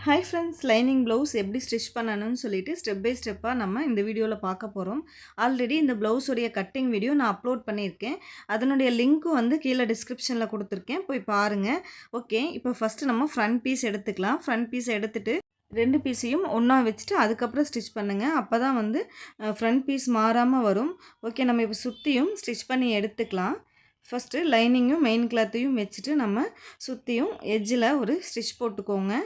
Hi friends, lining blouse எப்படி stitch பண்ணணும்னு சொல்லிட்டு ஸ்டெப் பை ஸ்டெப்பாக நம்ம இந்த வீடியோவில் பார்க்க போகிறோம். ஆல்ரெடி இந்த ப்ளவுஸுடைய கட்டிங் வீடியோ நான் அப்லோட் பண்ணியிருக்கேன். அதனுடைய லிங்க்கும் வந்து கீழே டிஸ்கிரிப்ஷனில் கொடுத்துருக்கேன், போய் பாருங்கள். ஓகே, இப்போ ஃபஸ்ட்டு நம்ம ஃப்ரண்ட் பீஸ் எடுத்துக்கலாம். ஃப்ரண்ட் பீஸ் எடுத்துகிட்டு 2 பீஸையும் ஒன்றா வச்சுட்டு அதுக்கப்புறம் ஸ்டிச் பண்ணுங்கள். அப்போ தான் வந்து ஃப்ரண்ட் பீஸ் மாறாமல் வரும். ஓகே, நம்ம இப்போ சுற்றியும் ஸ்டிச் பண்ணி எடுத்துக்கலாம். ஃபஸ்ட்டு லைனிங்கும் மெயின் கிளாத்தையும் வச்சுட்டு நம்ம சுற்றியும் எட்ஜில் ஒரு ஸ்டிச் போட்டுக்கோங்க.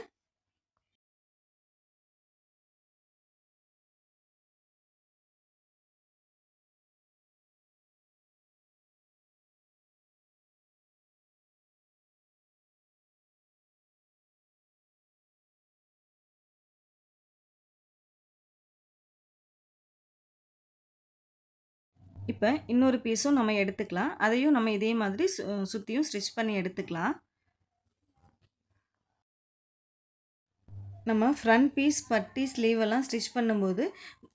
இப்போ இன்னொரு பீஸும் நம்ம எடுத்துக்கலாம். அதையும் நம்ம இதே மாதிரி சுற்றியும் ஸ்டிச் பண்ணி எடுத்துக்கலாம். நம்ம ஃப்ரண்ட் பீஸ், பட்டி, ஸ்லீவெல்லாம் ஸ்டிச் பண்ணும்போது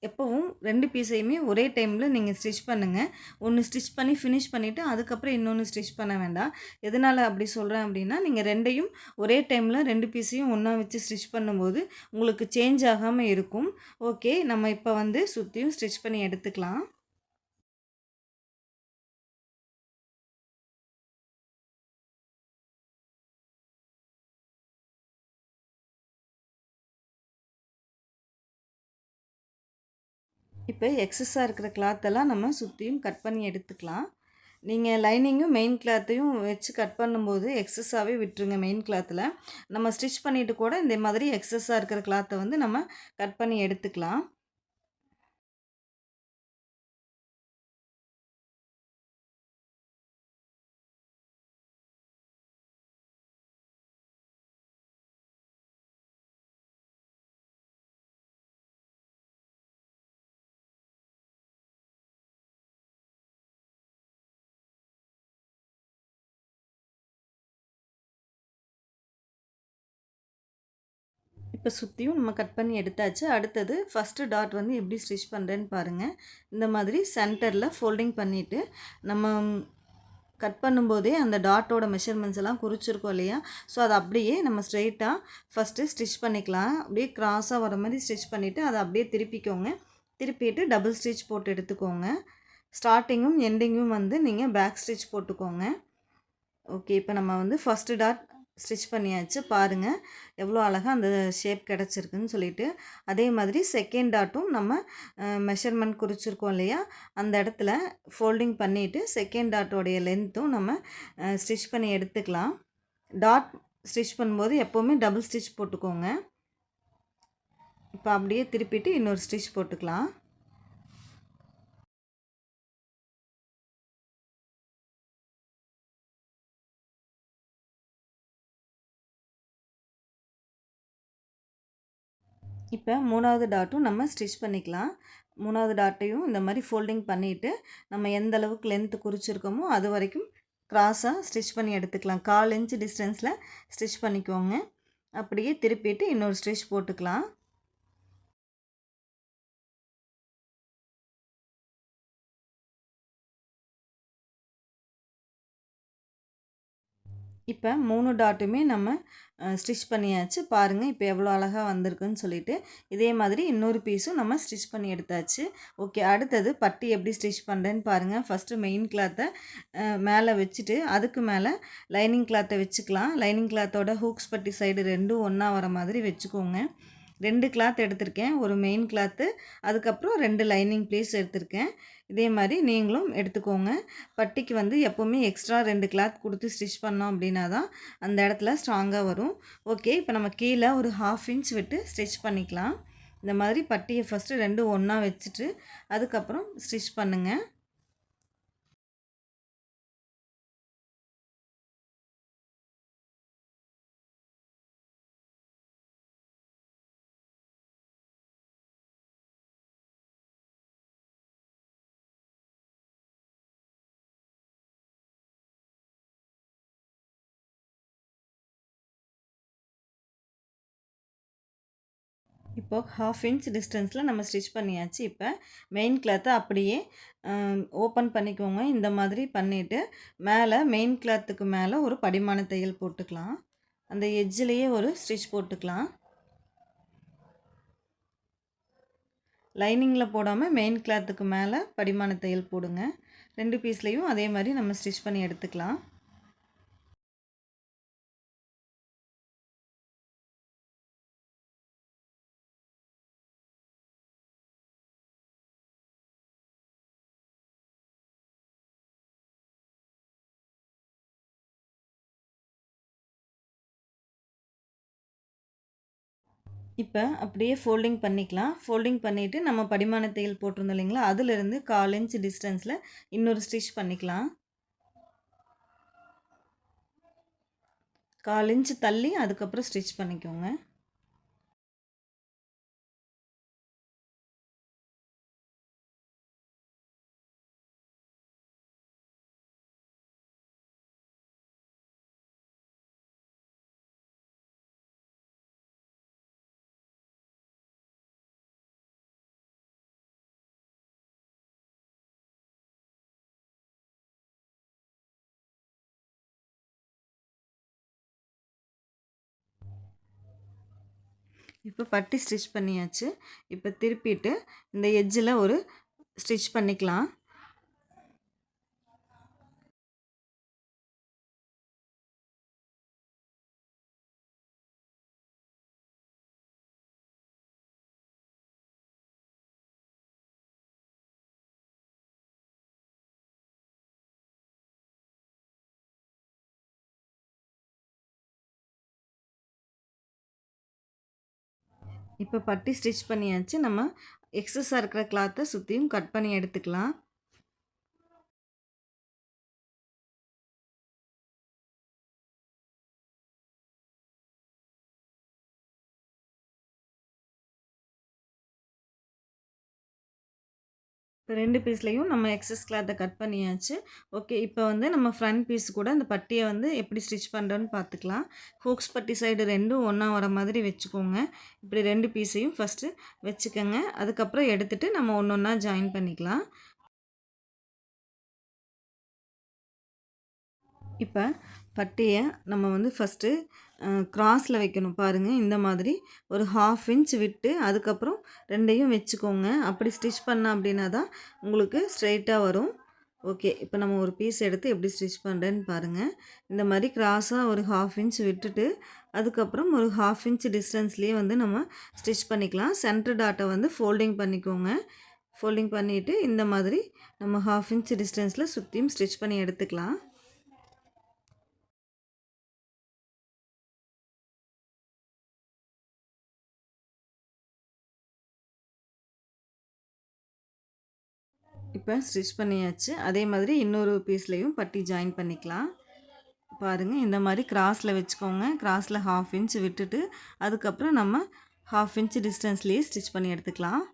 எப்போவும் 2 பீஸையுமே ஒரே டைமில் நீங்கள் ஸ்டிச் பண்ணுங்கள். ஒன்று ஸ்டிச் பண்ணி ஃபினிஷ் பண்ணிவிட்டு அதுக்கப்புறம் இன்னொன்று ஸ்டிச் பண்ண வேண்டாம். எதனால் அப்படி சொல்கிறேன் அப்படின்னா, நீங்கள் 2யும் ஒரே டைமில் 2 பீஸையும் ஒன்றா வச்சு ஸ்டிச் பண்ணும்போது உங்களுக்கு சேஞ்ச் ஆகாமல் இருக்கும். ஓகே, நம்ம இப்போ வந்து சுற்றியும் ஸ்டிச் பண்ணி எடுத்துக்கலாம். இப்போ எக்ஸஸாக இருக்கிற கிளாத்தெல்லாம் நம்ம சுற்றியும் கட் பண்ணி எடுத்துக்கலாம். நீங்கள் லைனிங்கும் மெயின் கிளாத்தையும் வச்சு கட் பண்ணும்போது எக்ஸஸாகவே விட்டுருங்க. மெயின் கிளாத்தில் நம்ம ஸ்டிச் பண்ணிவிட்டு கூட இந்த மாதிரி எக்ஸஸாக இருக்கிற கிளாத்தை வந்து நம்ம கட் பண்ணி எடுத்துக்கலாம். இப்போ சுற்றியும் நம்ம கட் பண்ணி எடுத்தாச்சு. அடுத்தது ஃபஸ்ட்டு டாட் வந்து எப்படி ஸ்டிச் பண்ணுறேன்னு பாருங்கள். இந்த மாதிரி சென்டரில் ஃபோல்டிங் பண்ணிவிட்டு நம்ம கட் பண்ணும்போதே அந்த டாட்டோட மெஷர்மெண்ட்ஸ் எல்லாம் குறிச்சிருக்கோம் இல்லையா? ஸோ அதை அப்படியே நம்ம ஸ்ட்ரெயிட்டாக ஃபஸ்ட்டு ஸ்டிச் பண்ணிக்கலாம். அப்படியே க்ராஸாக வர மாதிரி ஸ்டிச் பண்ணிவிட்டு அதை அப்படியே திருப்பிக்கோங்க. திருப்பிட்டு டபுள் ஸ்டிச் போட்டு எடுத்துக்கோங்க. ஸ்டார்டிங்கும் எண்டிங்கும் வந்து நீங்கள் பேக் ஸ்டிச் போட்டுக்கோங்க. ஓகே, இப்போ நம்ம வந்து ஃபஸ்ட்டு டாட் ஸ்டிச் பண்ணியாச்சு. பாருங்கள் எவ்வளோ அழகாக அந்த ஷேப் கிடச்சிருக்குன்னு சொல்லிட்டு. அதே மாதிரி செகண்ட் டாட்டும் நம்ம மெஷர்மெண்ட் குறிச்சிருக்கோம் இல்லையா? அந்த இடத்துல ஃபோல்டிங் பண்ணிவிட்டு செகண்ட் டாட்டோடைய லென்த்தும் நம்ம ஸ்டிச் பண்ணி எடுத்துக்கலாம். டாட் ஸ்டிச் பண்ணும்போது எப்போவுமே டபுள் ஸ்டிச் போட்டுக்கோங்க. இப்போ அப்படியே திருப்பிட்டு இன்னொரு ஸ்டிச் போட்டுக்கலாம். இப்போ 3வது டாட்டும் நம்ம ஸ்டிச் பண்ணிக்கலாம். 3வது டாட்டையும் இந்த மாதிரி ஃபோல்டிங் பண்ணிவிட்டு நம்ம எந்த அளவுக்கு லென்த்து குறிச்சிருக்கோமோ அது வரைக்கும் க்ராஸாக ஸ்டிச் பண்ணி எடுத்துக்கலாம். 1/4 இன்ச் டிஸ்டன்ஸில் ஸ்டிச் பண்ணிக்கோங்க. அப்படியே திருப்பிட்டு இன்னொரு ஸ்டிச் போட்டுக்கலாம். இப்போ 3 டாட்டுமே நம்ம ஸ்டிச் பண்ணியாச்சு. பாருங்கள் இப்போ எவ்வளோ அழகாக வந்திருக்குன்னு சொல்லிட்டு. இதே மாதிரி இன்னொரு பீஸும் நம்ம ஸ்டிச் பண்ணி எடுத்தாச்சு. ஓகே, அடுத்தது பட்டி எப்படி ஸ்டிச் பண்ணுறேன்னு பாருங்கள். ஃபஸ்ட்டு மெயின் கிளாத்தை மேலே வச்சுட்டு அதுக்கு மேலே லைனிங் கிளாத்தை வச்சுக்கலாம். லைனிங் கிளாத்தோட ஹூக்ஸ் பட்டி சைடு 2ம் ஒன்றா வர மாதிரி வச்சுக்கோங்க. 2 கிளாத் எடுத்திருக்கேன். ஒரு மெயின் கிளாத்து, அதுக்கப்புறம் 2 லைனிங் பீஸ் எடுத்திருக்கேன். இதே மாதிரி நீங்களும் எடுத்துக்கோங்க. பட்டிக்கு வந்து எப்போவுமே எக்ஸ்ட்ரா 2 கிளாத் கொடுத்து ஸ்டிச் பண்ணோம் அப்படின்னா தான் அந்த இடத்துல ஸ்ட்ராங்காக வரும். ஓகே, இப்போ நம்ம கீழே ஒரு 1/2 இன்ச் விட்டு ஸ்டிச் பண்ணிக்கலாம். இந்த மாதிரி பட்டியை ஃபஸ்ட்டு 2 ஒன்றா வச்சுட்டு அதுக்கப்புறம் ஸ்டிச் பண்ணுங்கள். இப்போ 1/2 இன்ச் டிஸ்டன்ஸில் நம்ம ஸ்டிச் பண்ணியாச்சு. இப்போ மெயின் கிளாத்தை அப்படியே ஓப்பன் பண்ணிக்கோங்க. இந்த மாதிரி பண்ணிவிட்டு மேலே மெயின் கிளாத்துக்கு மேலே ஒரு படிமான தையல் போட்டுக்கலாம். அந்த எட்ஜ்லேயே ஒரு ஸ்டிச் போட்டுக்கலாம். லைனிங்கில் போடாமல் மெயின் கிளாத்துக்கு மேலே படிமான தையல் போடுங்க. 2 பீஸ்லேயும் அதே மாதிரி நம்ம ஸ்டிச் பண்ணி எடுத்துக்கலாம். இப்போ அப்படியே ஃபோல்டிங் பண்ணிக்கலாம். ஃபோல்டிங் பண்ணிவிட்டு நம்ம படிமான தையல் போட்டிருந்தோம் இல்லைங்களா, அதிலிருந்து 1/4 இன்ச் டிஸ்டன்ஸில் இன்னொரு ஸ்டிச் பண்ணிக்கலாம். 1/4 இன்ச் தள்ளி அதுக்கப்புறம் ஸ்டிச் பண்ணிக்கோங்க. இப்போ பட்டி ஸ்டிச் பண்ணியாச்சு. இப்போ திருப்பிட்டு இந்த எட்ஜில் ஒரு ஸ்டிச் பண்ணிக்கலாம். இப்போ பட்டி ஸ்டிச் பண்ணியாச்சு. நம்ம எக்ஸஸாக இருக்கிற கிளாத்தை சுற்றியும் கட் பண்ணி எடுத்துக்கலாம். இப்போ 2 பீஸ்லேயும் நம்ம எக்ஸஸ் கிளாத்தை கட் பண்ணியாச்சு. ஓகே, இப்போ வந்து நம்ம ஃப்ரண்ட் பீஸ் கூட இந்த பட்டியை வந்து எப்படி ஸ்டிச் பண்ணுறோன்னு பார்த்துக்கலாம். ஹூக்ஸ் பட்டி சைடு 2ம் ஒன்றா வர மாதிரி வச்சுக்கோங்க. இப்படி 2 பீஸையும் ஃபஸ்ட்டு வச்சுக்கோங்க. அதுக்கப்புறம் எடுத்துகிட்டு நம்ம ஒன்று ஒன்றா ஜாயின் பண்ணிக்கலாம். இப்போ பட்டியை நம்ம வந்து ஃபஸ்ட்டு கிராஸில் வைக்கணும். பாருங்கள், இந்த மாதிரி ஒரு 1/2 இன்ச் விட்டு அதுக்கப்புறம் 2யும் வச்சுக்கோங்க. அப்படி ஸ்டிச் பண்ண அப்படின்னா தான் உங்களுக்கு ஸ்ட்ரெயிட்டாக வரும். ஓகே, இப்போ நம்ம ஒரு பீஸ் எடுத்து எப்படி ஸ்டிச் பண்ணுறேன்னு பாருங்கள். இந்த மாதிரி கிராஸாக ஒரு 1/2 இன்ச் விட்டுட்டு அதுக்கப்புறம் ஒரு 1/2 இன்ச் டிஸ்டன்ஸ்லேயே வந்து நம்ம ஸ்டிச் பண்ணிக்கலாம். சென்டர் டாட்டை வந்து ஃபோல்டிங் பண்ணிக்கோங்க. ஃபோல்டிங் பண்ணிவிட்டு இந்த மாதிரி நம்ம 1/2 இன்ச் டிஸ்டன்ஸில் சுற்றியும் ஸ்டிச் பண்ணி எடுத்துக்கலாம். இப்போ ஸ்டிச் பண்ணியாச்சு. அதே மாதிரி இன்னொரு பீஸ்லேயும் பட்டி ஜாயின் பண்ணிக்கலாம். பாருங்கள், இந்த மாதிரி கிராஸில் வச்சுக்கோங்க. கிராஸில் 1/2 இன்ச் விட்டுட்டு அதுக்கப்புறம் நம்ம 1/2 இன்ச் டிஸ்டன்ஸ்லேயே ஸ்டிச் பண்ணி எடுத்துக்கலாம்.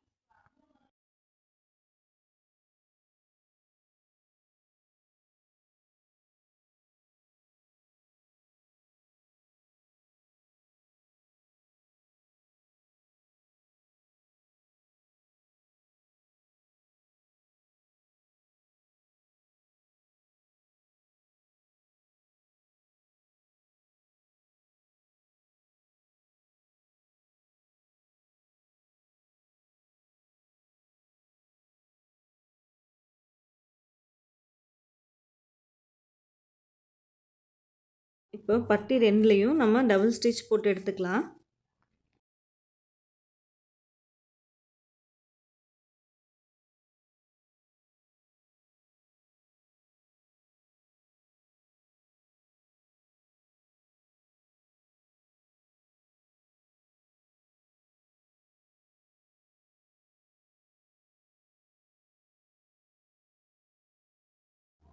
இப்போ பட்டி 2லேயும் நம்ம டபுள் ஸ்டிச் போட்டு எடுத்துக்கலாம்.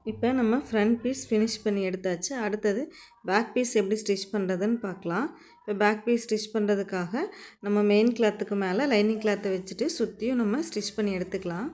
இப்போ நம்ம ஃப்ரண்ட் பீஸ் ஃபினிஷ் பண்ணி எடுத்தாச்சு. அடுத்தது பேக் பீஸ் எப்படி ஸ்டிச் பண்ணுறதுன்னு பார்க்கலாம். இப்போ பேக் பீஸ் ஸ்டிச் பண்ணுறதுக்காக நம்ம மெயின் கிளாத்துக்கு மேலே லைனிங் கிளாத்தை வச்சுட்டு சுற்றியும் நம்ம ஸ்டிச் பண்ணி எடுத்துக்கலாம்.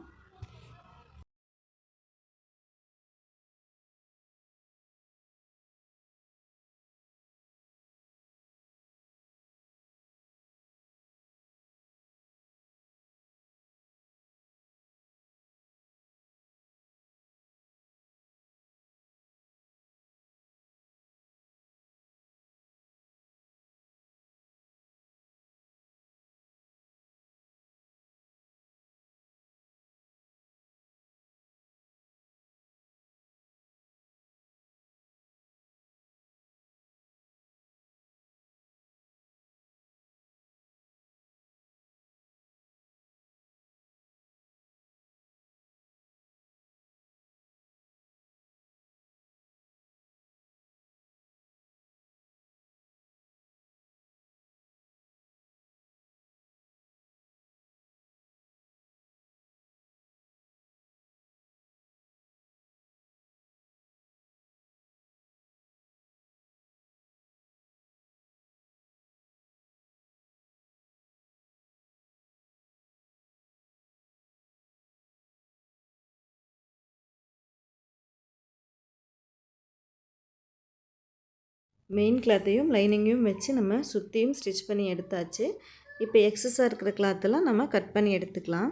மெயின் கிளாத்தையும் லைனிங்கையும் வச்சு நம்ம சுற்றியும் ஸ்டிச் பண்ணி எடுத்தாச்சு. இப்போ எக்ஸஸாக இருக்கிற கிளாத்தெல்லாம் நம்ம கட் பண்ணி எடுத்துக்கலாம்.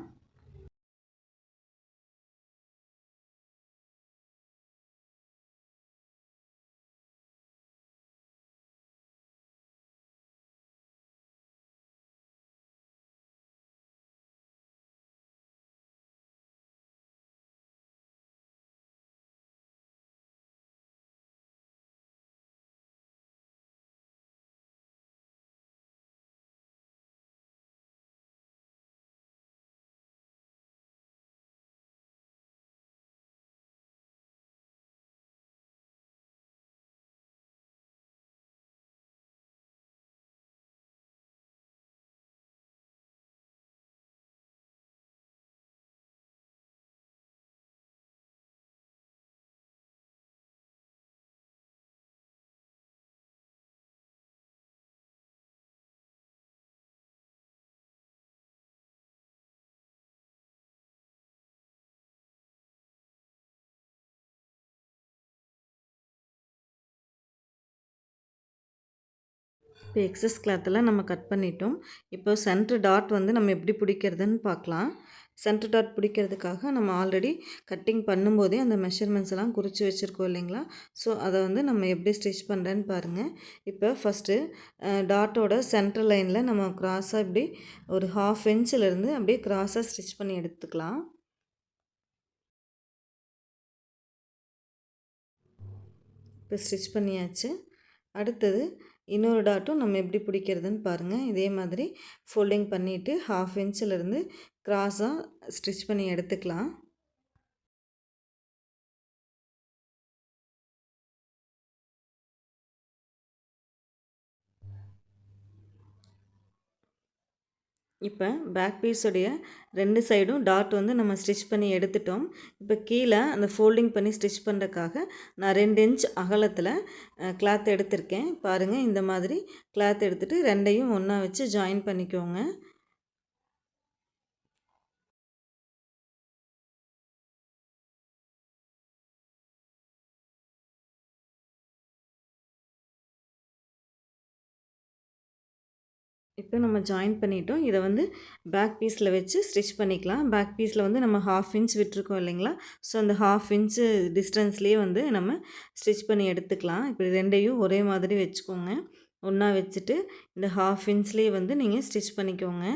இப்போ எக்ஸஸ் கிளாத்தெல்லாம் நம்ம கட் பண்ணிட்டோம். இப்போ சென்டர் டாட் வந்து நம்ம எப்படி பிடிக்கிறதுன்னு பார்க்கலாம். சென்டர் டாட் பிடிக்கிறதுக்காக நம்ம ஆல்ரெடி கட்டிங் பண்ணும்போதே அந்த மெஷர்மெண்ட்ஸ் எல்லாம் குறித்து வச்சுருக்கோம் இல்லைங்களா? ஸோ அதை வந்து நம்ம எப்படி ஸ்டிச் பண்ணுறேன்னு பாருங்கள். இப்போ ஃபஸ்ட்டு டாட்டோட சென்டர் லைனில் நம்ம க்ராஸாக இப்படி ஒரு 1/2 இன்ச்சிலேருந்து அப்படியே க்ராஸாக ஸ்டிச் பண்ணி எடுத்துக்கலாம். இப்போ ஸ்டிச் பண்ணியாச்சு. அடுத்தது இன்னொரு டாட்டும் நம்ம எப்படி பிடிக்கிறதுன்னு பாருங்கள். இதே மாதிரி ஃபோல்டிங் பண்ணிவிட்டு 1/2 இன்ச்சிலேருந்து க்ராஸாக ஸ்டிச் பண்ணி எடுத்துக்கலாம். இப்போ பேக் பீஸுடைய 2 சைடும் டாட் வந்து நம்ம ஸ்டிச் பண்ணி எடுத்துட்டோம். இப்போ கீழே அந்த ஃபோல்டிங் பண்ணி ஸ்டிச் பண்ணுறதுக்காக நான் 2 இன்ச் அகலத்தில் கிளாத் எடுத்திருக்கேன். பாருங்கள், இந்த மாதிரி கிளாத் எடுத்துகிட்டு 2யும் ஒன்றா வச்சு ஜாயின் பண்ணிக்கோங்க. இப்போ நம்ம ஜாயின் பண்ணிட்டோம். இதை வந்து பேக் பீஸில் வச்சு ஸ்டிச் பண்ணிக்கலாம். பேக் பீஸில் வந்து நம்ம 1/2 இன்ச் விட்டுருக்கோம் இல்லைங்களா? ஸோ அந்த 1/2 இன்ச்சு டிஸ்டன்ஸ்லேயே வந்து நம்ம ஸ்டிச் பண்ணி எடுத்துக்கலாம். இப்படி 2யும் ஒரே மாதிரி வச்சுக்கோங்க. ஒன்றா வச்சுட்டு இந்த 1/2 இன்ச்லேயே வந்து நீங்கள் ஸ்டிச் பண்ணிக்கோங்க.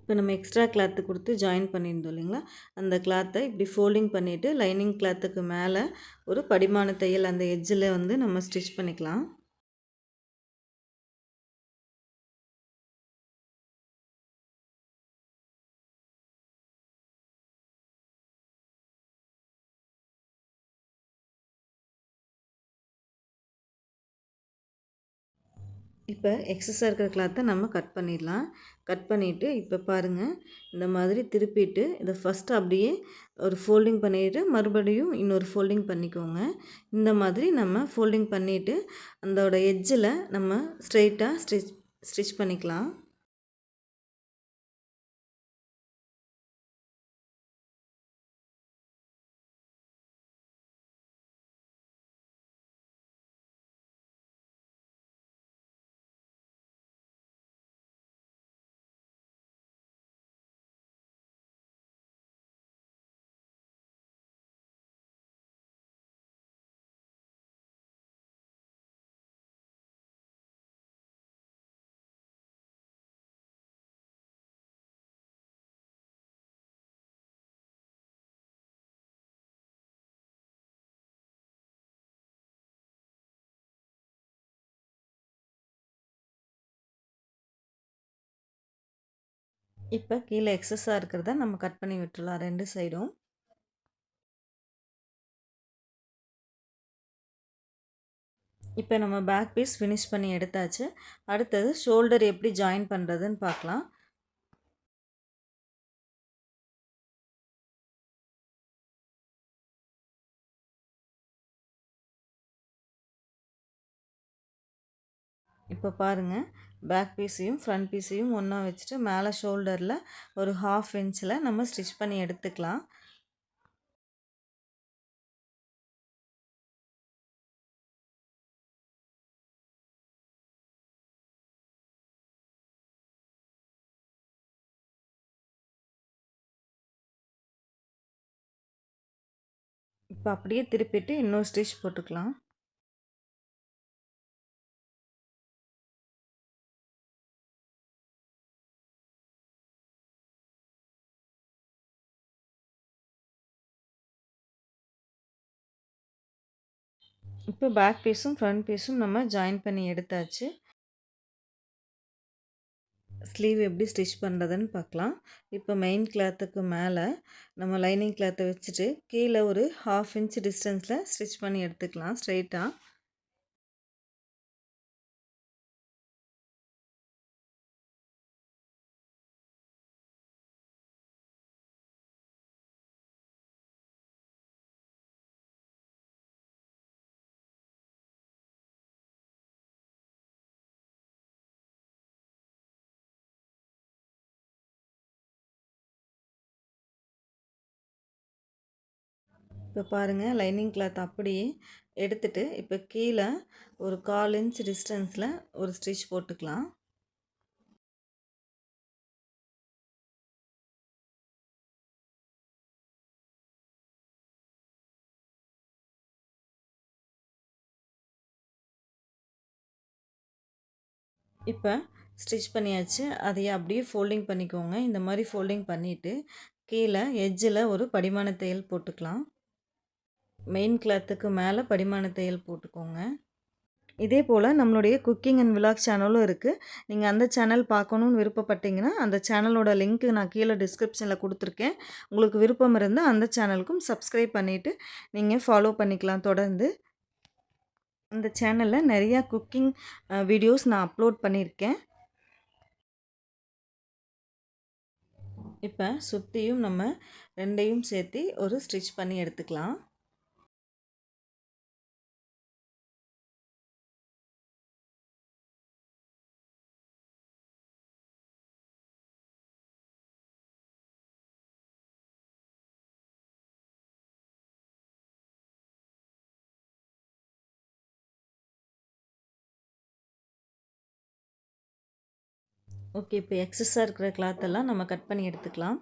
இப்போ நம்ம எக்ஸ்ட்ரா கிளாத்து கொடுத்து ஜாயின் பண்ணியிருந்தோம் இல்லைங்களா? அந்த கிளாத்தை இப்படி ஃபோல்டிங் பண்ணிவிட்டு லைனிங் கிளாத்துக்கு மேலே ஒரு படிமான தையல் அந்த எட்ஜில் வந்து நம்ம ஸ்டிச் பண்ணிக்கலாம். இப்போ எக்ஸஸாக இருக்கிற கிளாத்தை நம்ம கட் பண்ணிடலாம். கட் பண்ணிவிட்டு இப்போ பாருங்கள், இந்த மாதிரி திருப்பிட்டு இதை ஃபஸ்ட்டு அப்படியே ஒரு ஃபோல்டிங் பண்ணிவிட்டு மறுபடியும் இன்னொரு ஃபோல்டிங் பண்ணிக்கோங்க. இந்த மாதிரி நம்ம ஃபோல்டிங் பண்ணிவிட்டு அதோட எட்ஜில் நம்ம ஸ்ட்ரெயிட்டாக ஸ்டிச் பண்ணிக்கலாம். இப்போ கீழே எக்ஸஸாக இருக்கிறத நம்ம கட் பண்ணி விட்டுறலாம் 2 சைடும். இப்போ நம்ம பேக் பீஸ் ஃபினிஷ் பண்ணி எடுத்தாச்சு. அடுத்தது ஷோல்டர் எப்படி ஜாயின் பண்ணுறதுன்னு பார்க்கலாம். இப்போ பாருங்கள், பேக் பீஸையும் ஃப்ரண்ட் பீஸையும் ஒன்றா வச்சுட்டு மேலே ஷோல்டரில் ஒரு 1/2 இன்ச்சில் நம்ம ஸ்டிச் பண்ணி எடுத்துக்கலாம். இப்போ அப்படியே திருப்பிட்டு இன்னொரு ஸ்டிச் போட்டுக்கலாம். இப்போ பேக் பீஸும் ஃப்ரண்ட் பீஸும் நம்ம ஜாயின் பண்ணி எடுத்தாச்சு. ஸ்லீவ் எப்படி ஸ்டிச் பண்ணுறதுன்னு பார்க்கலாம். இப்போ மெயின் கிளாத்துக்கு மேலே நம்ம லைனிங் கிளாத்தை வச்சுட்டு கீழே ஒரு 1/2 இன்ச் டிஸ்டன்ஸில் ஸ்டிச் பண்ணி எடுத்துக்கலாம் ஸ்ட்ரெயிட்டாக. இப்போ பாருங்கள், லைனிங் கிளாத் அப்படியே எடுத்துட்டு இப்போ கீழே ஒரு 1/4 இன்ச் டிஸ்டன்ஸில் ஒரு ஸ்டிச் போட்டுக்கலாம். இப்போ ஸ்டிச் பண்ணியாச்சு. அதையே அப்படியே ஃபோல்டிங் பண்ணிக்கோங்க. இந்த மாதிரி ஃபோல்டிங் பண்ணிவிட்டு கீழே எட்ஜில் ஒரு படிமான தையல் போட்டுக்கலாம். மெயின் கிளாத்துக்கு மேலே படிமான தையல் போட்டுக்கோங்க. இதே போல் நம்மளுடைய குக்கிங் அண்ட் விலாக் சேனலும் இருக்குது. நீங்கள் அந்த சேனல் பார்க்கணுன்னு விருப்பப்பட்டீங்கன்னா அந்த சேனலோட லிங்க்கு நான் கீழே டிஸ்கிரிப்ஷனில் கொடுத்துருக்கேன். உங்களுக்கு விருப்பம் இருந்தால் அந்த சேனலுக்கும் சப்ஸ்கிரைப் பண்ணிவிட்டு நீங்கள் ஃபாலோ பண்ணிக்கலாம் தொடர்ந்து. அந்த சேனலில் நிறையா குக்கிங் வீடியோஸ் நான் அப்லோட் பண்ணியிருக்கேன். இப்போ சுற்றியும் நம்ம 2யும் சேர்த்து ஒரு ஸ்டிச் பண்ணி எடுத்துக்கலாம். ஓகே, இப்போ எக்ஸஸாக இருக்கிற கிளாத்தெல்லாம் நம்ம கட் பண்ணி எடுத்துக்கலாம்.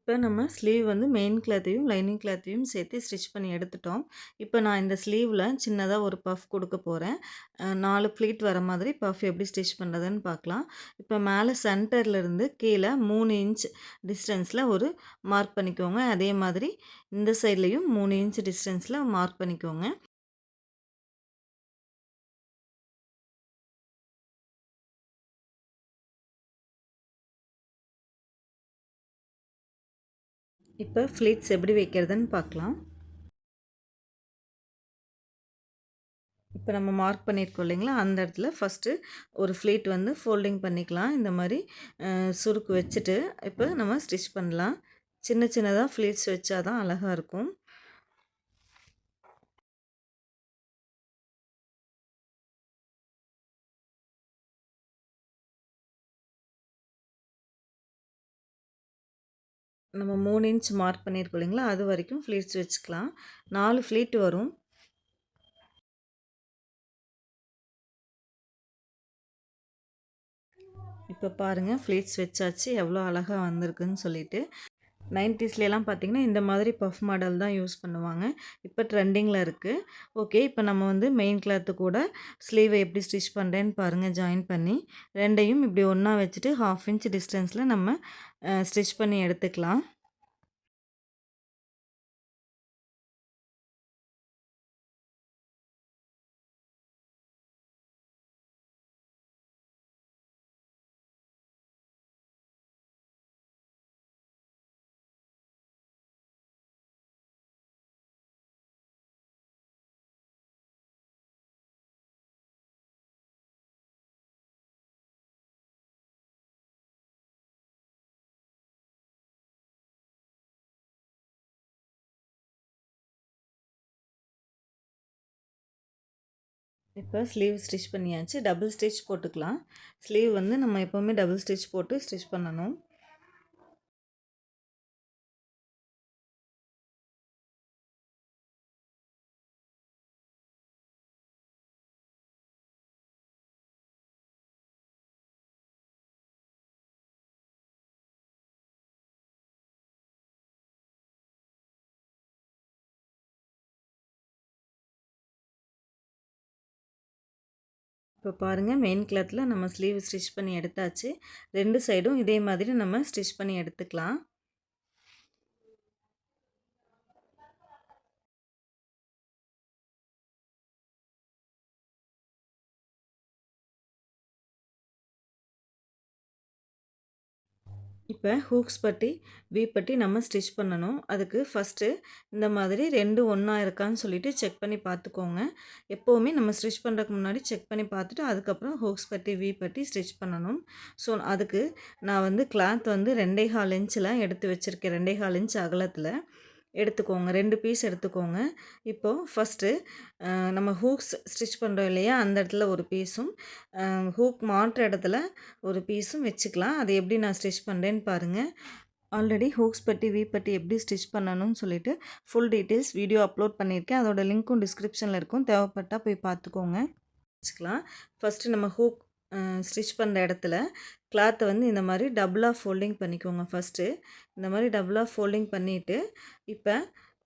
இப்போ நம்ம ஸ்லீவ் வந்து மெயின் கிளாத்தையும் லைனிங் கிளாத்தையும் சேர்த்து ஸ்டிச் பண்ணி எடுத்துட்டோம். இப்போ நான் இந்த ஸ்லீவில் சின்னதாக ஒரு பஃப் கொடுக்க போகிறேன். 4 ப்ளீட் வர மாதிரி பஃப் எப்படி ஸ்டிச் பண்ணுறதுன்னு பார்க்கலாம். இப்போ மேலே சென்டர்லேருந்து கீழே 3 இன்ச் டிஸ்டன்ஸில் ஒரு மார்க் பண்ணிக்கோங்க. அதே மாதிரி இந்த சைட்லேயும் 3 இன்ச் டிஸ்டன்ஸில் மார்க் பண்ணிக்கோங்க. இப்போ ஃப்ளீட்ஸ் எப்படி வைக்கிறதுன்னு பார்க்கலாம். இப்போ நம்ம மார்க் பண்ணியிருக்கோம் இல்லைங்களா, அந்த இடத்துல ஃபஸ்ட்டு ஒரு ஃப்ளீட் வந்து ஃபோல்டிங் பண்ணிக்கலாம். இந்த மாதிரி சுருக்கு வச்சுட்டு இப்போ நம்ம ஸ்டிச் பண்ணலாம். சின்ன சின்னதாக ஃப்ளீட்ஸ் வச்சா தான் அழகாக இருக்கும். நம்ம 3 இன்ச் மார்க் பண்ணியிருக்கோம் இல்லைங்களா, அது வரைக்கும் ஃப்ளீட்ஸ் வச்சுக்கலாம். 4 ஃப்ளீட் வரும். இப்போ பாருங்கள், ஃப்ளீட்ஸ் வச்சாச்சு எவ்வளோ அழகாக வந்திருக்குன்னு சொல்லிட்டு. 90ஸ்லாம் பார்த்திங்கன்னா இந்த மாதிரி பஃப் மாடல் தான் யூஸ் பண்ணுவாங்க. இப்போ ட்ரெண்டிங்கில் இருக்குது. ஓகே, இப்போ நம்ம வந்து மெயின் கிளாத்து கூட ஸ்லீவை எப்படி ஸ்டிச் பண்ணுறேன்னு பாருங்கள். ஜாயின் பண்ணி 2யும் இப்படி ஒன்றா வச்சுட்டு 1/2 இன்ச் டிஸ்டன்ஸில் நம்ம ஸ்டிச் பண்ணி எடுத்துக்கலாம். இப்போ ஸ்லீவ் ஸ்டிச் பண்ணியாச்சு. டபுள் ஸ்டிச் போட்டுக்கலாம். ஸ்லீவ் வந்து நம்ம எப்போவுமே டபுள் ஸ்டிச் போட்டு ஸ்டிச் பண்ணணும். இப்போ பாருங்கள், மெயின் கிளாத்தில் நம்ம ஸ்லீவ் ஸ்டிச் பண்ணி எடுத்தாச்சு. 2 சைடும் இதே மாதிரி நம்ம ஸ்டிச் பண்ணி எடுத்துக்கலாம். இப்போ ஹூக்ஸ் பட்டி, வி பட்டி நம்ம ஸ்டிச் பண்ணணும். அதுக்கு ஃபஸ்ட்டு இந்த மாதிரி 2 ஒன்றா இருக்கான்னு சொல்லிட்டு செக் பண்ணி பார்த்துக்கோங்க. எப்போவுமே நம்ம ஸ்டிச் பண்ணுறதுக்கு முன்னாடி செக் பண்ணி பார்த்துட்டு அதுக்கப்புறம் ஹூக்ஸ் பட்டி, வி பட்டி ஸ்டிச் பண்ணணும். ஸோ அதுக்கு நான் வந்து கிளாத் வந்து 2 1/4 இன்ச்சில் எடுத்து வச்சுருக்கேன். 2 1/4 இன்ச் அகலத்தில் எடுத்துக்கோங்க. 2 பீஸ் எடுத்துக்கோங்க. இப்போது ஃபஸ்ட்டு நம்ம ஹூக்ஸ் ஸ்டிச் பண்ணுறோம் இல்லையா, அந்த இடத்துல ஒரு பீஸும், ஹூக் மாட்டுற இடத்துல ஒரு பீஸும் வச்சுக்கலாம். அது எப்படி நான் ஸ்டிச் பண்ணுறேன்னு பாருங்கள். ஆல்ரெடி ஹூக்ஸ் பட்டி, வி பட்டி எப்படி ஸ்டிச் பண்ணணும்னு சொல்லிட்டு ஃபுல் டீட்டெயில்ஸ் வீடியோ அப்லோட் பண்ணியிருக்கேன். அதோட லிங்க்கும் டிஸ்கிரிப்ஷனில் இருக்கும். தேவைப்பட்டால் போய் பார்த்துக்கோங்க. வச்சுக்கலாம். ஃபஸ்ட்டு நம்ம ஹூக் ஸ்டிச் பண்ணுற இடத்துல கிளாத்தை வந்து இந்த மாதிரி டபுளாக ஃபோல்டிங் பண்ணிக்கோங்க. ஃபஸ்ட்டு இந்த மாதிரி டபுளாக ஃபோல்டிங் பண்ணிவிட்டு இப்போ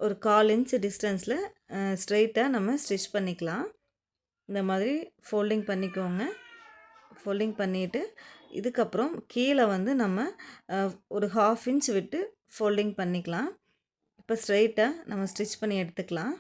ஒரு 1/4 இன்ச் டிஸ்டன்ஸில் ஸ்ட்ரெயிட்டாக நம்ம ஸ்டிச் பண்ணிக்கலாம். இந்த மாதிரி ஃபோல்டிங் பண்ணிக்கோங்க. ஃபோல்டிங் பண்ணிவிட்டு இதுக்கப்புறம் கீழே வந்து நம்ம ஒரு 1/2 இன்ச் விட்டு ஃபோல்டிங் பண்ணிக்கலாம். இப்போ ஸ்ட்ரெயிட்டாக நம்ம ஸ்டிச் பண்ணி எடுத்துக்கலாம்.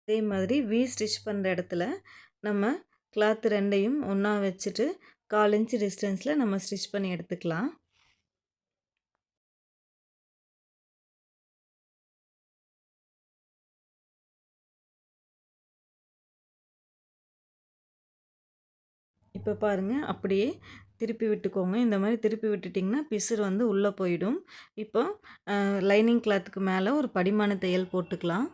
அதே மாதிரி வி ஸ்டிச் பண்ணுற இடத்துல நம்ம கிளாத் 2யும் ஒன்றா வச்சுட்டு 1/4 இன்ச் டிஸ்டன்ஸில் நம்ம ஸ்டிச் பண்ணி எடுத்துக்கலாம். இப்போ பாருங்கள், அப்படியே திருப்பி விட்டுக்கோங்க. இந்த மாதிரி திருப்பி விட்டுட்டிங்கன்னா பிசுறு வந்து உள்ளே போயிடும். இப்போ லைனிங் கிளாத்துக்கு மேலே ஒரு படிமான தையல் போட்டுக்கலாம்.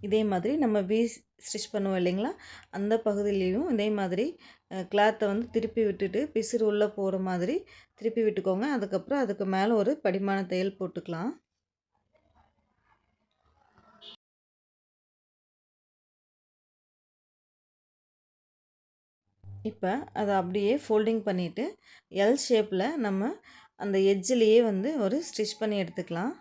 இதே மாதிரி நம்ம வி ஸ்டிச் பண்ணுவோம் இல்லைங்களா, அந்த பகுதியிலையும் இதே மாதிரி கிளாத்தை வந்து திருப்பி விட்டுட்டு பிசுறு உள்ளே போகிற மாதிரி திருப்பி விட்டுக்கோங்க. அதுக்கப்புறம் அதுக்கு மேலே ஒரு படிமான தையல் போட்டுக்கலாம். இப்போ அதை அப்படியே ஃபோல்டிங் பண்ணிவிட்டு எல் ஷேப்பில் நம்ம அந்த எட்ஜிலேயே வந்து ஒரு ஸ்டிச் பண்ணி எடுத்துக்கலாம்.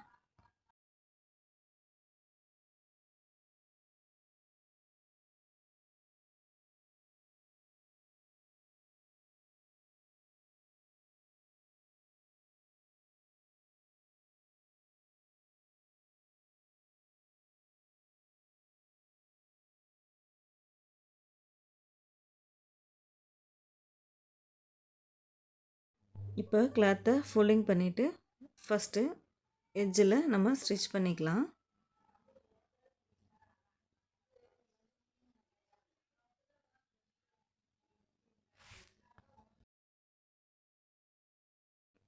இப்போ கிளாத்தை ஃபோல்டிங் பண்ணிவிட்டு ஃபஸ்ட்டு எட்ஜில் நம்ம ஸ்டிச் பண்ணிக்கலாம்.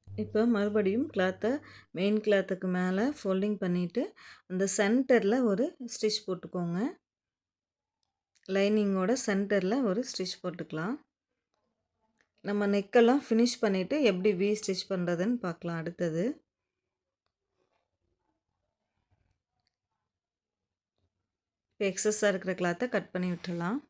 இப்போ மறுபடியும் கிளாத்தை மெயின் கிளாத்துக்கு மேலே ஃபோல்டிங் பண்ணிவிட்டு அந்த சென்டரில் ஒரு ஸ்டிச் போட்டுக்கோங்க. லைனிங்கோட சென்டரில் ஒரு ஸ்டிச் போட்டுக்கலாம். நம்ம நெக்கெல்லாம் ஃபினிஷ் பண்ணிவிட்டு எப்படி வி ஸ்டிச் பண்ணுறதுன்னு பார்க்கலாம் அடுத்தது. இப்போ எக்ஸஸாக இருக்கிற கிளாத்தை கட் பண்ணி விட்டுடலாம்.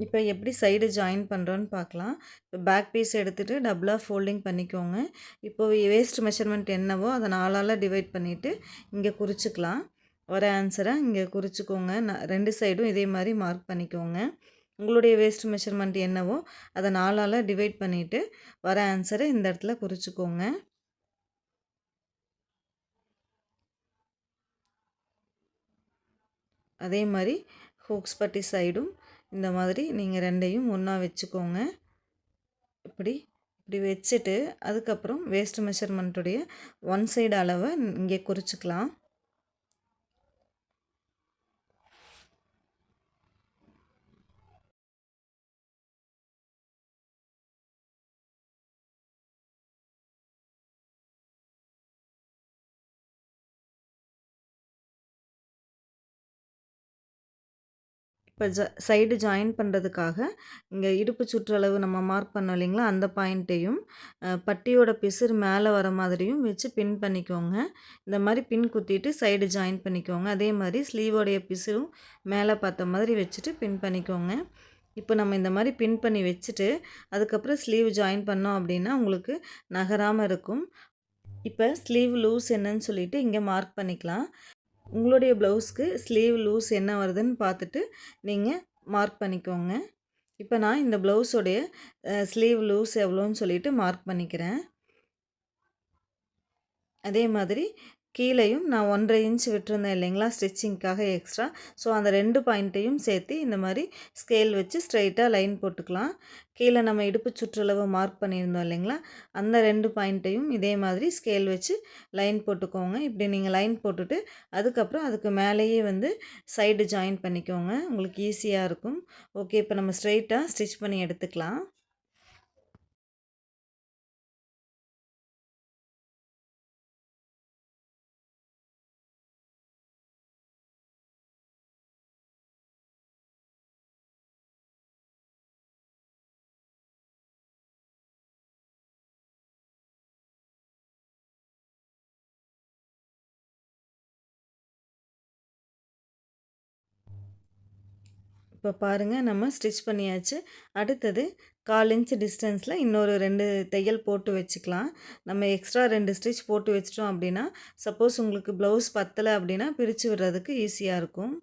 இப்போ எப்படி சைடு ஜாயின் பண்ணுறோன்னு பார்க்கலாம். இப்போ பேக் பீஸ் எடுத்துகிட்டு டபுளாக ஃபோல்டிங் பண்ணிக்கோங்க. இப்போ வேஸ்ட் மெஷர்மெண்ட் என்னவோ அதை 4ஆல் டிவைட் பண்ணிவிட்டு இங்கே குறிச்சிக்கலாம். வர ஆன்சரை இங்கே குறிச்சிக்கோங்க. 2 சைடும் இதே மாதிரி மார்க் பண்ணிக்கோங்க. உங்களுடைய வேஸ்ட் மெஷர்மெண்ட் என்னவோ அதை 4ஆல் டிவைட் பண்ணிவிட்டு வர ஆன்சரை இந்த இடத்துல குறிச்சிக்கோங்க. அதே மாதிரி ஹூக்ஸ் பட்டி சைடும் இந்த மாதிரி நீங்கள் ரெண்டையும் ஒன்றா வச்சுக்கோங்க. இப்படி இப்படி வச்சுட்டு அதுக்கப்புறம் வேஸ்ட் மெஷர்மெண்ட்டுடைய ஒன் சைடு அளவை இங்கே குறிச்சிக்கலாம். இப்போ சைடு ஜாயின் பண்ணுறதுக்காக இங்கே இடுப்பு சுற்றளவு நம்ம மார்க் பண்ணோம் இல்லைங்களா, அந்த பாயிண்ட்டையும் பட்டியோட பிசுறு மேலே வர மாதிரியும் வச்சு பின் பண்ணிக்கோங்க. இந்த மாதிரி பின் குத்திட்டு சைடு ஜாயின் பண்ணிக்கோங்க. அதே மாதிரி ஸ்லீவோடைய பிசுறும் மேலே பார்த்த மாதிரி வச்சுட்டு பின் பண்ணிக்கோங்க. இப்போ நம்ம இந்த மாதிரி பின் பண்ணி வச்சுட்டு அதுக்கப்புறம் ஸ்லீவ் ஜாயின் பண்ணோம் அப்படின்னா உங்களுக்கு நகராமல் இருக்கும். இப்போ ஸ்லீவ் லூஸ் என்னன்னு சொல்லிட்டு இங்கே மார்க் பண்ணிக்கலாம். உங்களுடைய ப்ளவுஸ்க்கு ஸ்லீவ் லூஸ் என்ன வருதுன்னு பார்த்துட்டு நீங்கள் மார்க் பண்ணிக்கோங்க. இப்போ நான் இந்த ப்ளவுஸோடைய ஸ்லீவ் லூஸ் எவ்வளோன்னு சொல்லிட்டு மார்க் பண்ணிக்கிறேன். அதே மாதிரி கீழேயும் நான் 1.5 இன்ச் விட்டுருந்தேன் இல்லைங்களா ஸ்டிச்சிங்க்காக எக்ஸ்ட்ரா. ஸோ அந்த 2 பாயிண்ட்டையும் சேர்த்து இந்த மாதிரி ஸ்கேல் வச்சு ஸ்ட்ரைட்டாக லைன் போட்டுக்கலாம். கீழே நம்ம இடுப்பு சுற்றளவு மார்க் பண்ணியிருந்தோம் இல்லைங்களா, அந்த 2 பாயிண்ட்டையும் இதே மாதிரி ஸ்கேல் வச்சு லைன் போட்டுக்கோங்க. இப்படி நீங்கள் லைன் போட்டுட்டு அதுக்கப்புறம் அதுக்கு மேலேயே வந்து சைடு ஜாயின் பண்ணிக்கோங்க. உங்களுக்கு ஈஸியாக இருக்கும். ஓகே, இப்போ நம்ம ஸ்ட்ரைட்டாக ஸ்டிச் பண்ணி எடுத்துக்கலாம். இப்போ பாருங்கள், நம்ம ஸ்டிச் பண்ணியாச்சு. அடுத்தது 1/4 இன்ச் டிஸ்டன்ஸில் இன்னொரு 2 தையல் போட்டு வச்சுக்கலாம். நம்ம எக்ஸ்ட்ரா 2 ஸ்டிச் போட்டு வச்சிட்டோம் அப்படின்னா சப்போஸ் உங்களுக்கு ப்ளவுஸ் பத்தலை அப்படின்னா பிரித்து விடுறதுக்கு ஈஸியாக இருக்கும்.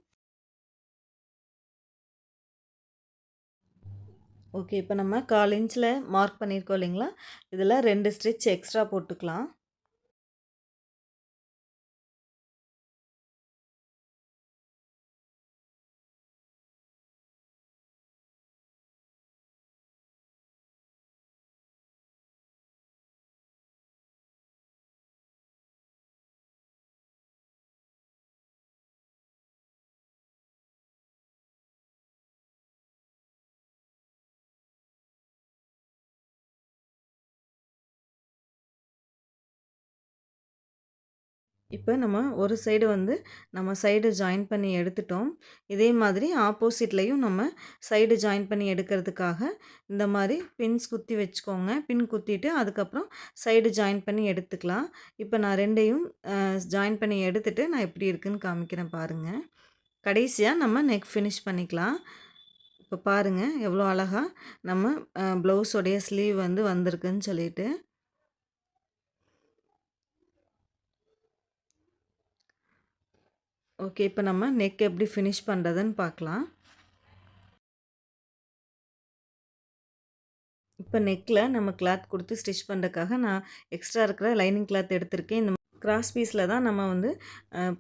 ஓகே, இப்போ நம்ம 1/4 இன்ச்சில் மார்க் பண்ணியிருக்கோம் இல்லைங்களா, இதில் 2 ஸ்டிச் எக்ஸ்ட்ரா போட்டுக்கலாம். இப்போ நம்ம ஒரு சைடு வந்து நம்ம சைடு ஜாயின் பண்ணி எடுத்துட்டோம். இதே மாதிரி ஆப்போசிட்லேயும் நம்ம சைடு ஜாயின் பண்ணி எடுக்கிறதுக்காக இந்த மாதிரி பின்ஸ் குத்தி வச்சுக்கோங்க. பின் குத்திட்டு அதுக்கப்புறம் சைடு ஜாயின் பண்ணி எடுத்துக்கலாம். இப்போ நான் 2யும் ஜாயின் பண்ணி எடுத்துகிட்டு நான் எப்படி இருக்குன்னு காமிக்கிறேன் பாருங்கள். கடைசியாக நம்ம நெக் ஃபினிஷ் பண்ணிக்கலாம். இப்போ பாருங்கள் எவ்வளோ அழகாக நம்ம ப்ளவுஸோடைய ஸ்லீவ் வந்து வந்திருக்குன்னு சொல்லிட்டு. ஓகே, இப்போ நம்ம நெக் எப்படி ஃபினிஷ் பண்ணுறதுன்னு பார்க்கலாம். இப்போ நெக்கில் நம்ம கிளாத் கொடுத்து ஸ்டிச் பண்ணுறதுக்காக நான் எக்ஸ்ட்ரா இருக்கிற லைனிங் கிளாத் எடுத்திருக்கேன். இந்த கிராஸ் பீஸில் தான் நம்ம வந்து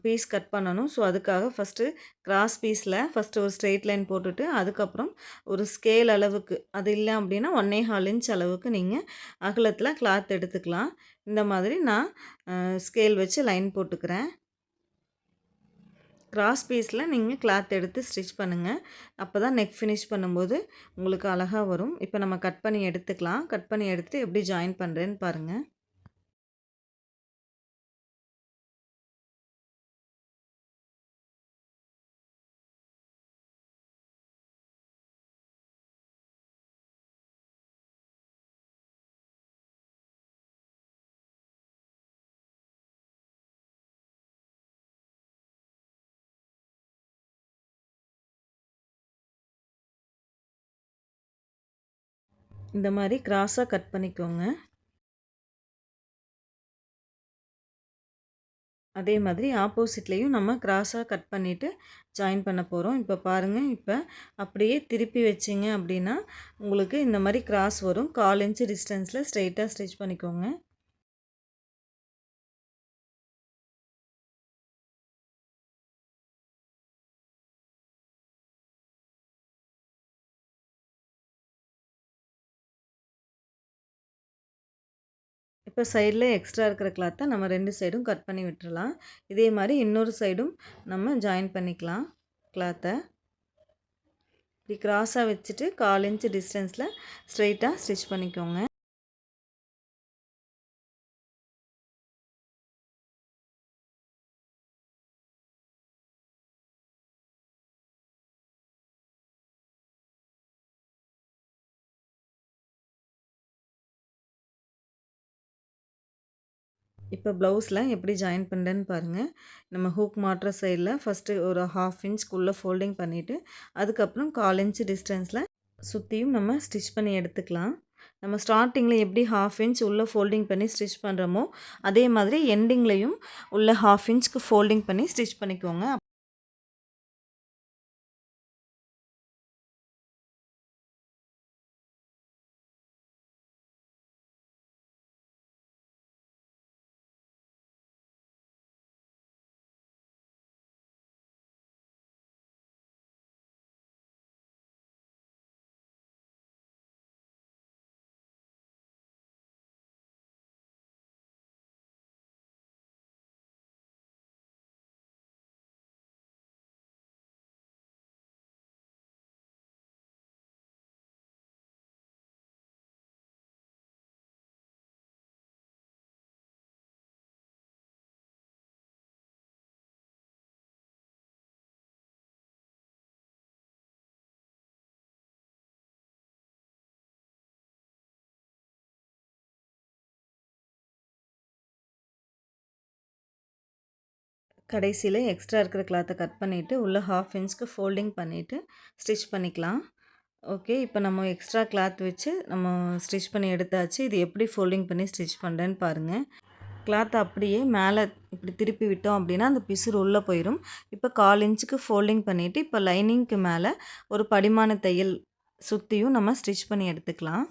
பீஸ் கட் பண்ணணும். ஸோ அதுக்காக ஃபஸ்ட்டு கிராஸ் பீஸில் ஃபஸ்ட்டு ஒரு ஸ்ட்ரெயிட் லைன் போட்டுட்டு அதுக்கப்புறம் ஒரு ஸ்கேல் அளவுக்கு, அது இல்லை அப்படின்னா 1.25 இன்ச் அளவுக்கு நீங்கள் அகலத்தில் கிளாத் எடுத்துக்கலாம். இந்த மாதிரி நான் ஸ்கேல் வச்சு லைன் போட்டுக்கிறேன். கிராஸ் பீஸில் நீங்கள் கிளாத் எடுத்து ஸ்டிச் பண்ணுங்கள். அப்போ தான் நெக் ஃபினிஷ் பண்ணும்போது உங்களுக்கு அழகாக வரும். இப்போ நம்ம கட் பண்ணி எடுத்துக்கலாம். கட் பண்ணி எடுத்துகிட்டு எப்படி ஜாயின் பண்ணுறேன்னு பாருங்கள். இந்த மாதிரி கிராஸாக கட் பண்ணிக்கோங்க. அதே மாதிரி ஆப்போசிட்லேயும் நம்ம கிராஸாக கட் பண்ணிவிட்டு ஜாயின் பண்ண போகிறோம். இப்போ பாருங்கள், இப்போ அப்படியே திருப்பி வச்சிங்க அப்படின்னா உங்களுக்கு இந்த மாதிரி கிராஸ் வரும். 1/4 இன்ச் டிஸ்டன்ஸில் ஸ்ட்ரெயிட்டாக ஸ்டிச் பண்ணிக்கோங்க. இப்போ சைடில் எக்ஸ்ட்ரா இருக்கிற கிளாத்தை நம்ம 2 சைடும் கட் பண்ணி விட்டுறலாம். இதே மாதிரி இன்னொரு சைடும் நம்ம ஜாயின் பண்ணிக்கலாம் கிளாத்தை. இப்படி கிராஸாக வச்சுட்டு 1/4 இன்ச் டிஸ்டன்ஸில் ஸ்ட்ரெயிட்டாக ஸ்டிச் பண்ணிக்கோங்க. இப்போ ப்ளவுஸில் எப்படி ஜாயின் பண்ணுறேன்னு பாருங்கள். நம்ம ஹூக் மாட்டுற சைடில் ஃபஸ்ட்டு ஒரு 1/2 இன்ச்க்குள்ளே ஃபோல்டிங் பண்ணிவிட்டு அதுக்கப்புறம் 1/4 இன்ச் டிஸ்டன்ஸில் சுற்றியும் நம்ம ஸ்டிச் பண்ணி எடுத்துக்கலாம். நம்ம ஸ்டார்டிங்கில் எப்படி 1/2 இன்ச் உள்ளே ஃபோல்டிங் பண்ணி ஸ்டிச் பண்ணுறோமோ அதே மாதிரி எண்டிங்லேயும் உள்ள 1/2 இன்ச்சுக்கு ஃபோல்டிங் பண்ணி ஸ்டிச் பண்ணிக்கோங்க. கடைசியில் எக்ஸ்ட்ரா இருக்கிற கிளாத்தை கட் பண்ணிவிட்டு உள்ளே 1/2 இன்ச்சுக்கு ஃபோல்டிங் பண்ணிவிட்டு ஸ்டிச் பண்ணிக்கலாம். ஓகே, இப்போ நம்ம எக்ஸ்ட்ரா கிளாத் வச்சு நம்ம ஸ்டிச் பண்ணி எடுத்தாச்சு. இது எப்படி ஃபோல்டிங் பண்ணி ஸ்டிச் பண்ணுறேன்னு பாருங்கள். கிளாத்தை அப்படியே மேலே இப்படி திருப்பி விட்டோம் அப்படின்னா அந்த பிசுறு உள்ளே போயிடும். இப்போ 1/4 இன்ச்சுக்கு ஃபோல்டிங் பண்ணிவிட்டு இப்போ லைனிங்க்கு மேலே ஒரு படிமான தையல் சுற்றியும் நம்ம ஸ்டிச் பண்ணி எடுத்துக்கலாம்.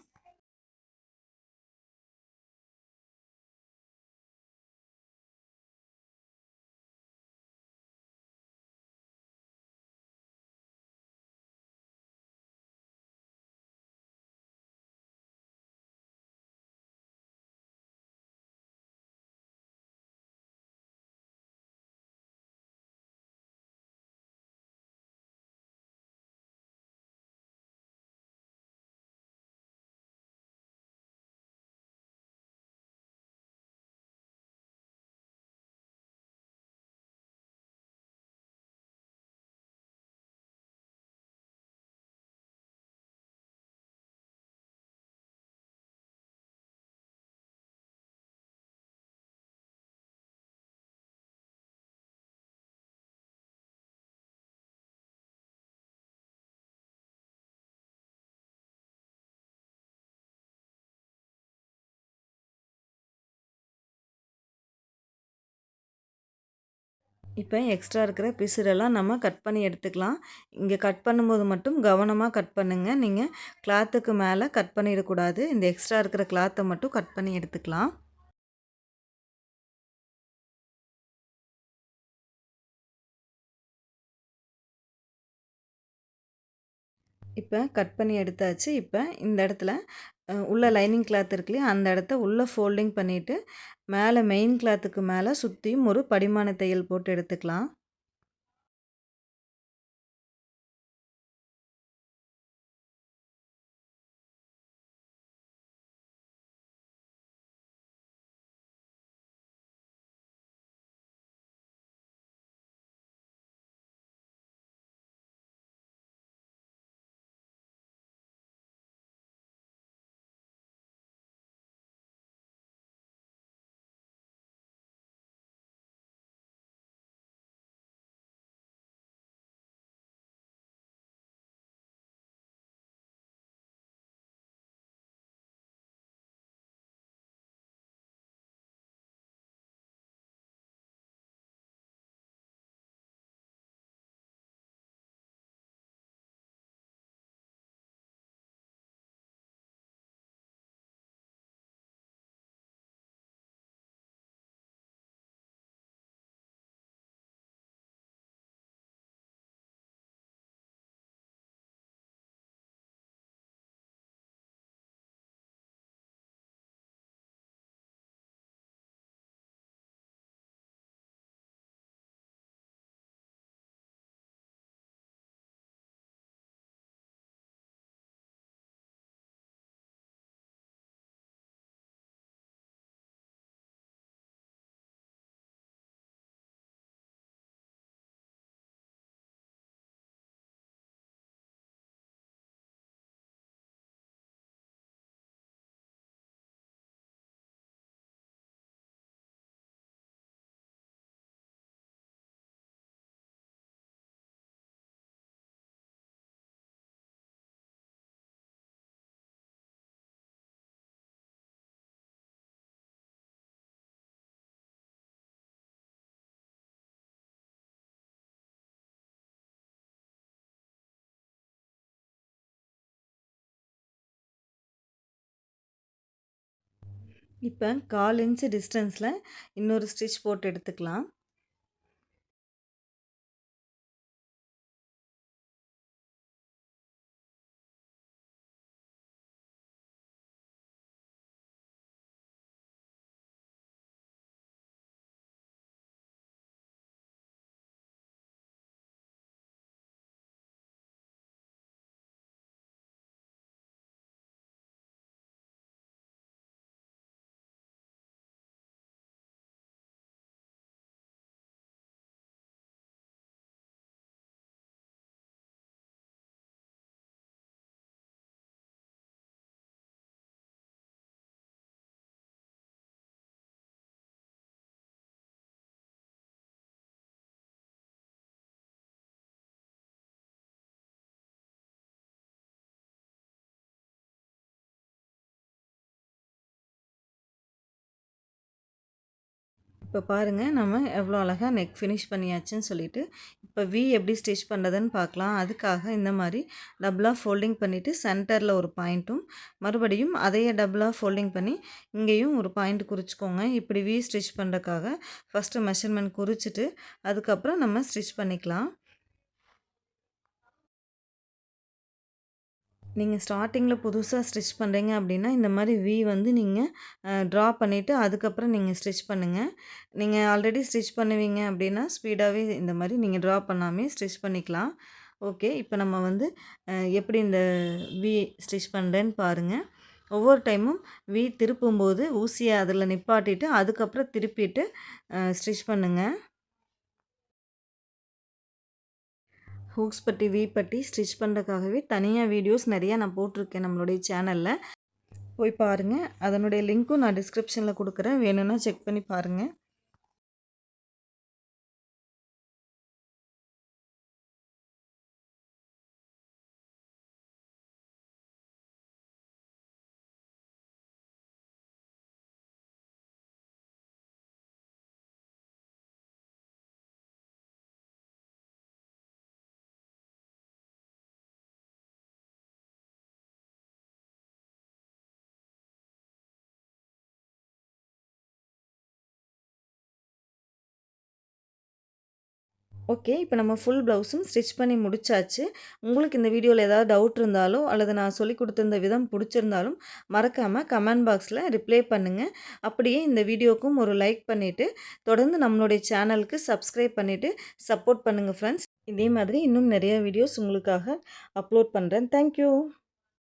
இப்போ எக்ஸ்ட்ரா இருக்கிற பிசுறெல்லாம் நம்ம கட் பண்ணி எடுத்துக்கலாம். இங்கே கட் பண்ணும்போது மட்டும் கவனமாக கட் பண்ணுங்கள். நீங்கள் கிளாத்துக்கு மேலே கட் பண்ணிடக்கூடாது. இந்த எக்ஸ்ட்ரா இருக்கிற கிளாத்தை மட்டும் கட் பண்ணி எடுத்துக்கலாம். இப்போ கட் பண்ணி எடுத்தாச்சு. இப்போ இந்த இடத்துல உள்ள லைனிங் கிளாத் இருக்கு இல்லையா, அந்த இடத்த உள்ளே ஃபோல்டிங் பண்ணிவிட்டு மேலே மெயின் கிளாத்துக்கு மேலே சுற்றியும் ஒரு படிமான தையல் போட்டு எடுத்துக்கலாம். இப்போ 1/4 இன்ச் டிஸ்டன்ஸில் இன்னொரு ஸ்டிச் போட்டு எடுத்துக்கலாம். இப்போ பாருங்கள் நம்ம எவ்வளோ அழகாக நெக் ஃபினிஷ் பண்ணியாச்சுன்னு சொல்லிட்டு, இப்போ எப்படி ஸ்டிச் பண்ணுறதுன்னு பார்க்கலாம். அதுக்காக இந்த மாதிரி டபுளாக ஃபோல்டிங் பண்ணிவிட்டு சென்டரில் ஒரு பாயிண்ட்டும், மறுபடியும் அதையே டபுளாக ஃபோல்டிங் பண்ணி இங்கேயும் ஒரு பாயிண்ட் குறிச்சிக்கோங்க. இப்படி ஸ்டிச் பண்ணுறதுக்காக ஃபஸ்ட்டு மெஷர்மெண்ட் குறிச்சிட்டு அதுக்கப்புறம் நம்ம ஸ்டிச் பண்ணிக்கலாம். நீங்கள் ஸ்டார்டிங்கில் புதுசாக ஸ்டிச் பண்ணுறீங்க அப்படின்னா, இந்த மாதிரி வந்து நீங்கள் ட்ரா பண்ணிவிட்டு அதுக்கப்புறம் நீங்கள் ஸ்டிச் பண்ணுங்கள். நீங்கள் ஆல்ரெடி ஸ்டிச் பண்ணுவீங்க அப்படின்னா, ஸ்பீடாகவே இந்த மாதிரி நீங்கள் ட்ரா பண்ணாமே ஸ்டிச் பண்ணிக்கலாம். ஓகே, இப்போ நம்ம எப்படி இந்த ஸ்டிச் பண்ணுறேன்னு பாருங்கள். ஒவ்வொரு டைமும் திருப்பும்போது ஊசியை அதில் நிப்பாட்டிட்டு அதுக்கப்புறம் திருப்பிட்டு ஸ்டிச் பண்ணுங்கள். ஹூக்ஸ் பட்டி, பட்டி ஸ்டிச் பண்ணுறதுக்காகவே தனியாக வீடியோஸ் நிறையா நான் போட்டிருக்கேன் நம்மளுடைய சேனலில். போய் பாருங்கள். அதனுடைய லிங்க்கும் நான் டிஸ்கிரிப்ஷனில் கொடுக்குறேன். வேணும்னா செக் பண்ணி பாருங்கள். ஓகே, இப்போ நம்ம ஃபுல் ப்ளவுஸும் ஸ்டிச் பண்ணி முடிச்சாச்சு. உங்களுக்கு இந்த வீடியோவில் ஏதாவது டவுட் இருந்தாலோ அல்லது நான் சொல்லிக் கொடுத்துருந்த விதம் பிடிச்சிருந்தாலும் மறக்காமல் கமெண்ட் பாக்ஸில் ரிப்ளை பண்ணுங்கள். அப்படியே இந்த வீடியோக்கும் ஒரு லைக் பண்ணிவிட்டு தொடர்ந்து நம்மளுடைய சேனலுக்கு சப்ஸ்கிரைப் பண்ணிவிட்டு சப்போர்ட் பண்ணுங்கள் ஃப்ரெண்ட்ஸ். இதே மாதிரி இன்னும் நிறைய வீடியோஸ் உங்களுக்காக அப்லோட் பண்ணுறேன். தேங்க்யூ.